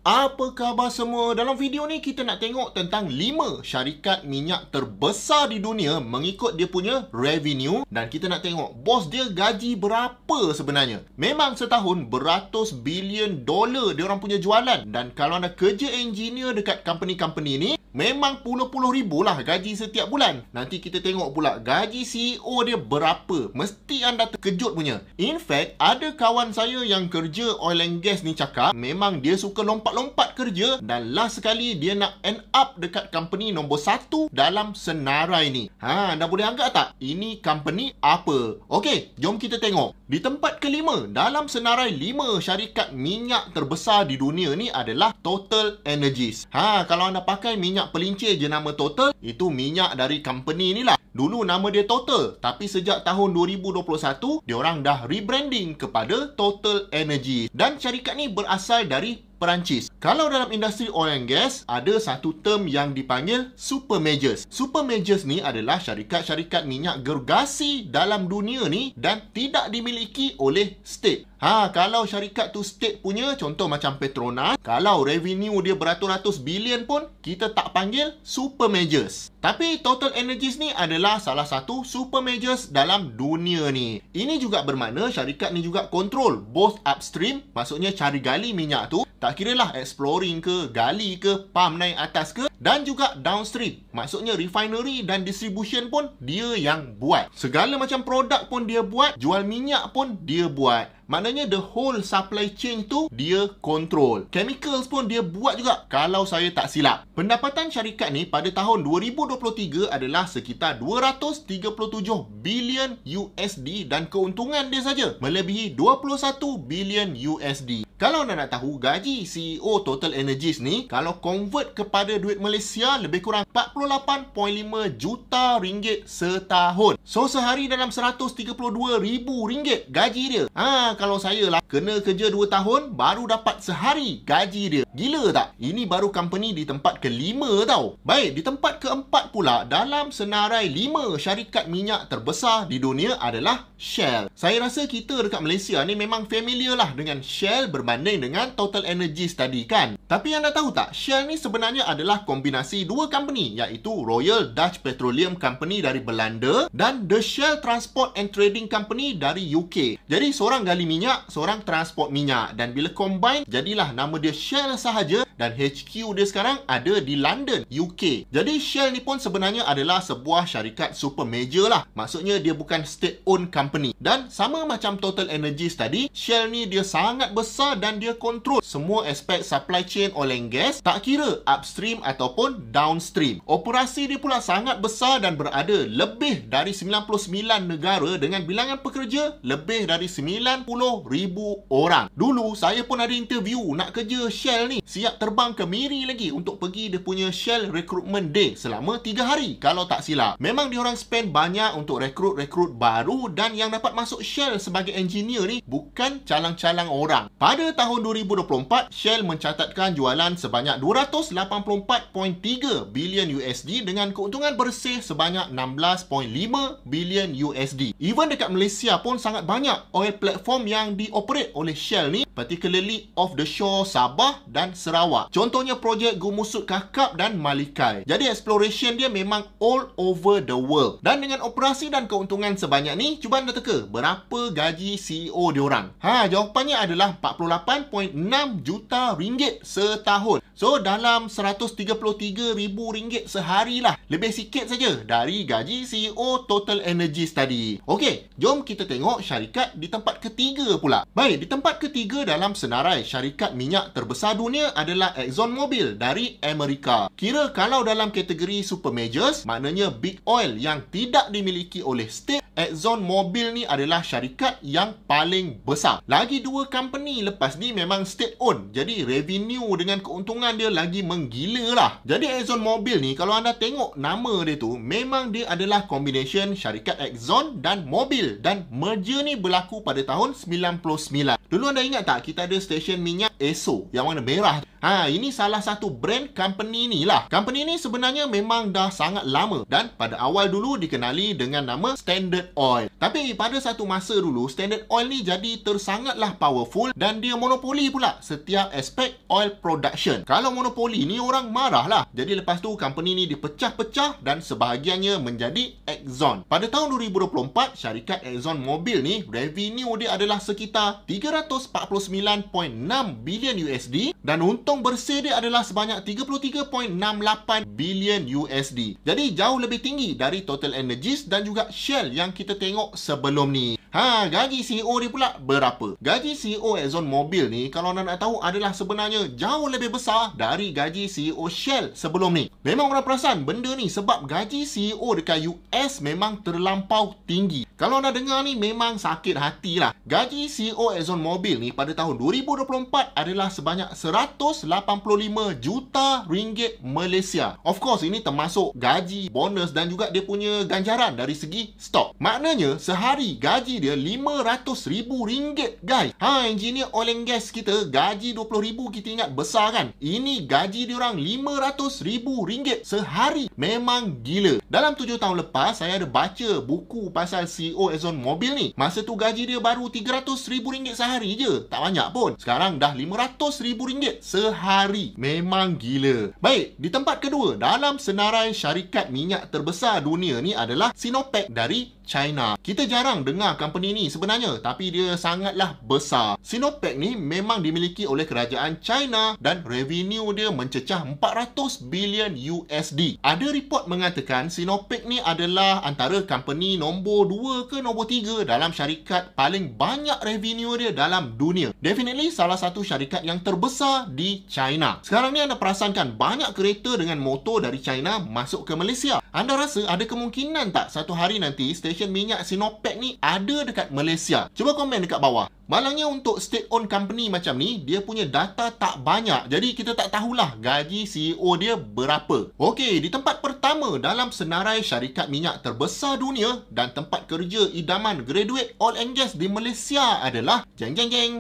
Apa khabar semua? Dalam video ni kita nak tengok tentang 5 syarikat minyak terbesar di dunia mengikut dia punya revenue, dan kita nak tengok bos dia gaji berapa sebenarnya. Memang setahun beratus bilion dolar dia orang punya jualan, dan kalau anda kerja engineer dekat company-company ni memang puluh-puluh ribu lah gaji setiap bulan. Nanti kita tengok pula gaji CEO dia berapa. Mesti anda terkejut punya. In fact, ada kawan saya yang kerja oil and gas ni cakap memang dia suka lompat-lompat kerja, dan last sekali dia nak end up dekat company nombor 1 dalam senarai ni. Anda boleh anggap tak? Ini company apa? Okey, jom kita tengok. Di tempat kelima dalam senarai 5 syarikat minyak terbesar di dunia ni adalah Total Energies. Kalau anda pakai minyak pelincir je nama Total, itu minyak dari company ni lah. Dulu nama dia Total, tapi sejak tahun 2021 diorang dah rebranding kepada Total Energies, dan syarikat ni berasal dari Perancis. Kalau dalam industri oil and gas, ada satu term yang dipanggil super majors. Super majors ni adalah syarikat-syarikat minyak gergasi dalam dunia ni dan tidak dimiliki oleh state. Kalau syarikat tu state punya, contoh macam Petronas, kalau revenue dia beratus-ratus bilion pun, kita tak panggil super majors. Tapi Total Energies ni adalah salah satu super majors dalam dunia ni. Ini juga bermakna syarikat ni juga control both upstream, maksudnya cari gali minyak tu, tak kira lah exploring ke, gali ke, pump naik atas ke, dan juga downstream, maksudnya refinery dan distribution pun dia yang buat. Segala macam produk pun dia buat, jual minyak pun dia buat. Maknanya the whole supply chain tu dia control. Chemicals pun dia buat juga kalau saya tak silap. Pendapatan syarikat ni pada tahun 2023 adalah sekitar 237 bilion USD, dan keuntungan dia saja melebihi 21 bilion USD. Kalau anda nak tahu gaji CEO Total Energies ni, kalau convert kepada duit Malaysia, lebih kurang 48.5 juta ringgit setahun. So sehari dalam 132 ribu ringgit gaji dia. Kalau saya lah kena kerja 2 tahun baru dapat sehari gaji dia. Gila tak? Ini baru company di tempat kelima tau. Baik, di tempat keempat pula dalam senarai 5 syarikat minyak terbesar di dunia adalah Shell. Saya rasa kita dekat Malaysia ni memang familiar lah dengan Shell berbanding dengan Total Energies tadi kan. Tapi anda tahu tak, Shell ni sebenarnya adalah kombinasi 2 company, iaitu Royal Dutch Petroleum Company dari Belanda dan The Shell Transport and Trading Company dari UK. Jadi seorang gali minyak, seorang transport minyak, dan bila combine jadilah nama dia Shell sahaja, dan HQ dia sekarang ada di London, UK. Jadi Shell ni pun sebenarnya adalah sebuah syarikat super major lah. Maksudnya dia bukan state owned company. Dan sama macam Total Energies tadi, Shell ni dia sangat besar dan dia kontrol semua aspek supply chain oil and gas, tak kira upstream ataupun downstream. Operasi dia pula sangat besar dan berada lebih dari 99 negara dengan bilangan pekerja lebih dari 90,000 orang. Dulu saya pun ada interview nak kerja Shell ni. Siap terbang ke Miri lagi untuk pergi dia punya Shell Recruitment Day selama 3 hari kalau tak silap. Memang diorang spend banyak untuk rekrut baru, dan yang dapat masuk Shell sebagai engineer ni bukan calang-calang orang. Pada tahun 2024, Shell mencatatkan jualan sebanyak 284.3 bilion USD dengan keuntungan bersih sebanyak 16.5 bilion USD. Even dekat Malaysia pun sangat banyak oil platform yang dioperate oleh Shell ni, particularly off the shore Sabah dan Sarawak. Contohnya projek Gumusut Kakap dan Malikai. Jadi exploration dia memang all over the world. Dan dengan operasi dan keuntungan sebanyak ni, cuba anda teka berapa gaji CEO diorang. Jawapannya adalah 48.6 juta ringgit setahun. So dalam 133 ribu ringgit sehari lah. Lebih sikit saja dari gaji CEO Total Energies tadi. Okey, jom kita tengok syarikat di tempat ketiga pula. Baik, di tempat ketiga dalam senarai syarikat minyak terbesar dunia adalah ExxonMobil dari Amerika. Kira kalau dalam kategori super majors, maknanya big oil yang tidak dimiliki oleh state, ExxonMobil ni adalah syarikat yang paling besar. Lagi 2 company lepas ni memang state owned, jadi revenue dengan keuntungan dia lagi menggila lah. Jadi ExxonMobil ni kalau anda tengok nama dia tu, memang dia adalah combination syarikat Exxon dan Mobil, dan merger ni berlaku pada tahun 99. Dulu anda ingat tak kita ada stesen minyak Esso yang warna merah. Ini salah satu brand company ni lah. Company ni sebenarnya memang dah sangat lama dan pada awal dulu dikenali dengan nama Standard Oil. Tapi pada satu masa dulu, Standard Oil ni jadi tersangatlah powerful dan dia monopoli pula setiap aspek oil production. Kalau monopoli ni orang marah lah. Jadi lepas tu company ni dipecah-pecah dan sebahagiannya menjadi Exxon. Pada tahun 2024, syarikat Exxon Mobil ni revenue dia adalah sekitar 349.6 bilion USD dan untung bersih dia adalah sebanyak 33.68 bilion USD. Jadi jauh lebih tinggi dari Total Energies dan juga Shell yang kita tengok sebelum ni. Gaji CEO dia pula berapa? Gaji CEO Exxon Mobil ni kalau anda nak tahu adalah sebenarnya jauh lebih besar dari gaji CEO Shell sebelum ni. Memang orang perasan benda ni sebab gaji CEO dekat US memang terlampau tinggi. Kalau anda dengar ni memang sakit hati lah. Gaji CEO Exxon Mobil ni pada tahun 2024 adalah sebanyak 185 juta ringgit Malaysia. Of course ini termasuk gaji, bonus dan juga dia punya ganjaran dari segi stok. Maknanya sehari gaji dia RM500,000 guys. Engineer oil and gas kita gaji RM20,000 kita ingat besar kan? Ini gaji dia orang RM500,000 sehari. Memang gila. Dalam 7 tahun lepas saya ada baca buku pasal CEO Exxon Mobil ni. Masa tu gaji dia baru RM300,000 sehari je. Tak banyak pun. Sekarang dah RM500,000 sehari. Memang gila. Baik, di tempat kedua dalam senarai syarikat minyak terbesar dunia ni adalah Sinopec dari China. Kita jarang dengar company ni sebenarnya, tapi dia sangatlah besar. Sinopec ni memang dimiliki oleh kerajaan China dan revenue dia mencecah 400 bilion USD. Ada report mengatakan Sinopec ni adalah antara company nombor 2 ke nombor 3 dalam syarikat paling banyak revenue dia dalam dunia. Definitely salah satu syarikat yang terbesar di China. Sekarang ni anda perasankan banyak kereta dengan motor dari China masuk ke Malaysia. Anda rasa ada kemungkinan tak satu hari nanti stesen minyak Sinopec ni ada dekat Malaysia? Cuba komen dekat bawah. Malangnya untuk state-owned company macam ni, dia punya data tak banyak. Jadi kita tak tahulah gaji CEO dia berapa. Okey, di tempat pertama dalam senarai syarikat minyak terbesar dunia dan tempat kerja idaman graduate oil and gas di Malaysia adalah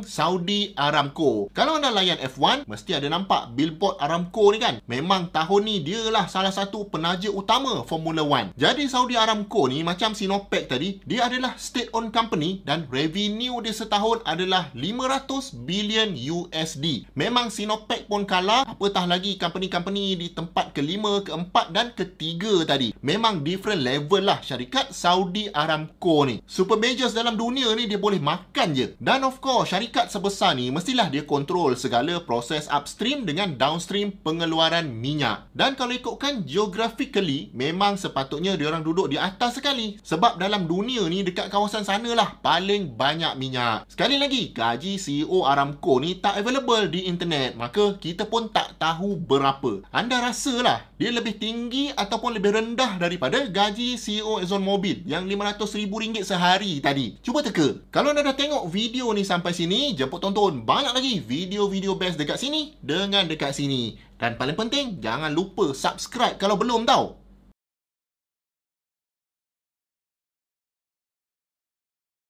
Saudi Aramco. Kalau anda layan F1, mesti ada nampak billboard Aramco ni kan? Memang tahun ni dia lah salah satu penaja utama Formula 1. Jadi Saudi Aramco ni macam Sinopec tadi, dia adalah state-owned company dan revenue dia setahun adalah 500 bilion USD. Memang Sinopec pun kalah, apatah lagi company-company di tempat kelima, keempat dan ketiga tadi. Memang different level lah syarikat Saudi Aramco ni. Super majors dalam dunia ni dia boleh makan je. Dan of course syarikat sebesar ni mestilah dia kontrol segala proses upstream dengan downstream pengeluaran minyak. Dan kalau ikutkan geographically, memang sepatutnya dia orang duduk di atas sekali. Sebab dalam dunia ni dekat kawasan sana lah paling banyak minyak. Sekali lagi, gaji CEO Aramco ni tak available di internet. Maka kita pun tak tahu berapa. Anda rasalah dia lebih tinggi ataupun lebih rendah daripada gaji CEO Exxon Mobil yang RM500,000 sehari tadi. Cuba teka. Kalau anda dah tengok video ni sampai sini, jemput tonton banyak lagi video-video best dekat sini dengan dekat sini. Dan paling penting, jangan lupa subscribe kalau belum tau.